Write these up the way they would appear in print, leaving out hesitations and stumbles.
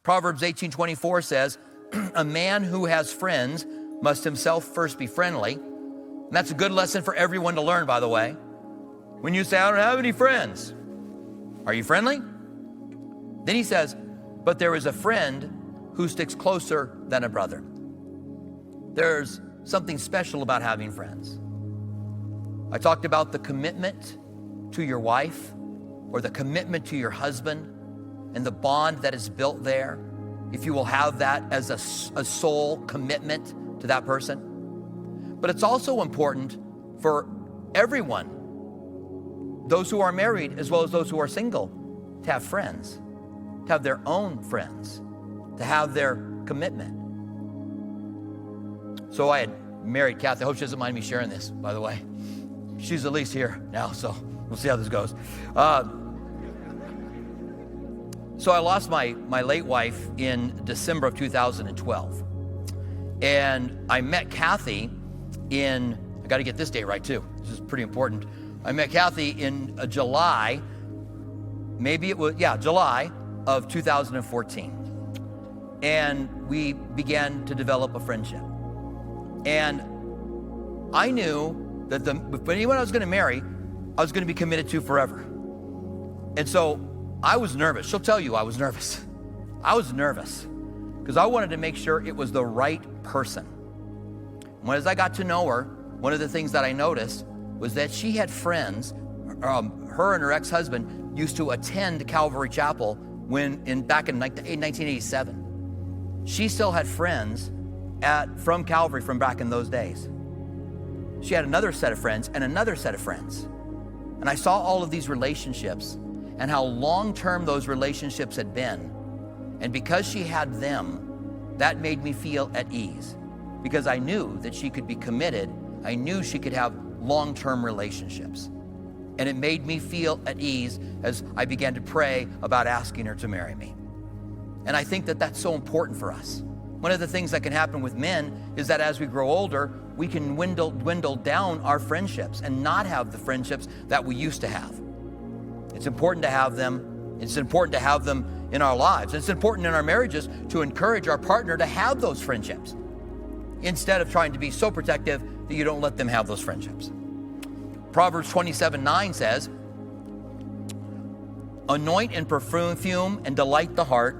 Proverbs 18:24 says, a man who has friends must himself first be friendly. And that's a good lesson for everyone to learn, by the way. When you say, I don't have any friends, are you friendly? Then he says, but there is a friend who sticks closer than a brother. There's something special about having friends. I talked about the commitment to your wife or the commitment to your husband and the bond that is built there. If you will have that as a soul commitment to that person. But it's also important for everyone, those who are married as well as those who are single, to have friends, to have their own friends, to have their commitment. So I had married Kathy. I hope she doesn't mind me sharing this, by the way. She's at least here now, so we'll see how this goes. So I lost my late wife in December of 2012. And I met Kathy in, I got to get this date right too. This is pretty important. I met Kathy in July, July of 2014. And we began to develop a friendship. And I knew that anyone I was going to marry, I was going to be committed to forever. And so I was nervous. She'll tell you I was nervous. I was nervous because I wanted to make sure it was the right person. As I got to know her, one of the things that I noticed was that she had friends. Her and her ex-husband used to attend Calvary Chapel back in 1987. She still had friends from Calvary from back in those days. She had another set of friends and another set of friends. And I saw all of these relationships and how long-term those relationships had been. And because she had them, that made me feel at ease because I knew that she could be committed. I knew she could have long-term relationships. And it made me feel at ease as I began to pray about asking her to marry me. And I think that that's so important for us. One of the things that can happen with men is that as we grow older, we can dwindle down our friendships and not have the friendships that we used to have. It's important to have them. It's important to have them in our lives. It's important in our marriages to encourage our partner to have those friendships instead of trying to be so protective that you don't let them have those friendships. Proverbs 27:9 says, anoint and perfume and delight the heart,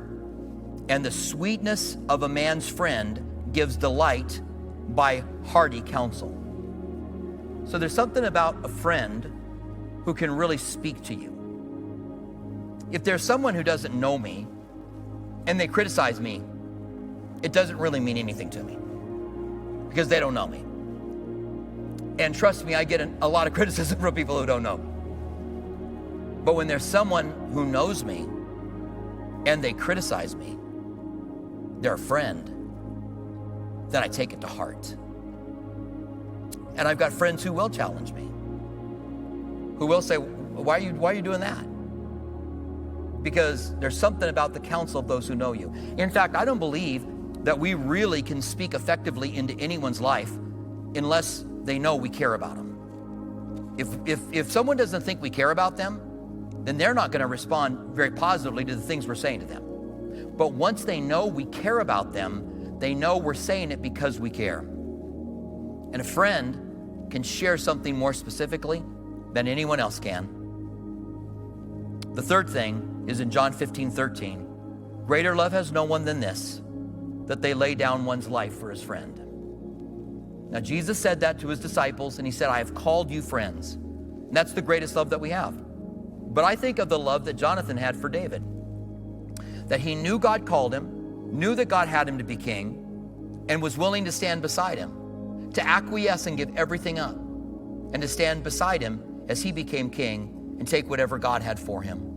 and the sweetness of a man's friend gives delight by hearty counsel. So there's something about a friend who can really speak to you. If there's someone who doesn't know me and they criticize me, it doesn't really mean anything to me because they don't know me. And trust me, I get a lot of criticism from people who don't know me. But when there's someone who knows me and they criticize me, they're a friend, then I take it to heart. And I've got friends who will challenge me, who will say, why are you doing that? Because there's something about the counsel of those who know you. In fact, I don't believe that we really can speak effectively into anyone's life unless they know we care about them. If someone doesn't think we care about them, then they're not going to respond very positively to the things we're saying to them. But once they know we care about them, they know we're saying it because we care. And a friend can share something more specifically than anyone else can. The third thing is in John 15:13. Greater love has no one than this, that they lay down one's life for his friend. Now, Jesus said that to his disciples, and he said, I have called you friends. And that's the greatest love that we have. But I think of the love that Jonathan had for David, that he knew God called him, knew that God had him to be king, and was willing to stand beside him, to acquiesce and give everything up, and to stand beside him as he became king and take whatever God had for him.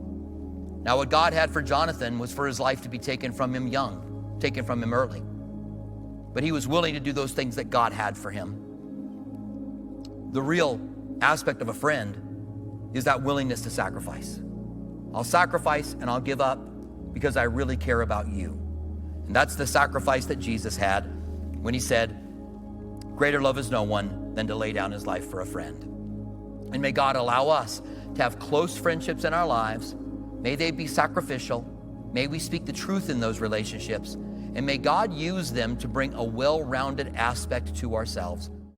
Now, what God had for Jonathan was for his life to be taken from him young, taken from him early. But he was willing to do those things that God had for him. The real aspect of a friend is that willingness to sacrifice. I'll sacrifice and I'll give up because I really care about you. And that's the sacrifice that Jesus had when he said, greater love is no one than to lay down his life for a friend. And may God allow us to have close friendships in our lives. May they be sacrificial. May we speak the truth in those relationships, and may God use them to bring a well-rounded aspect to ourselves.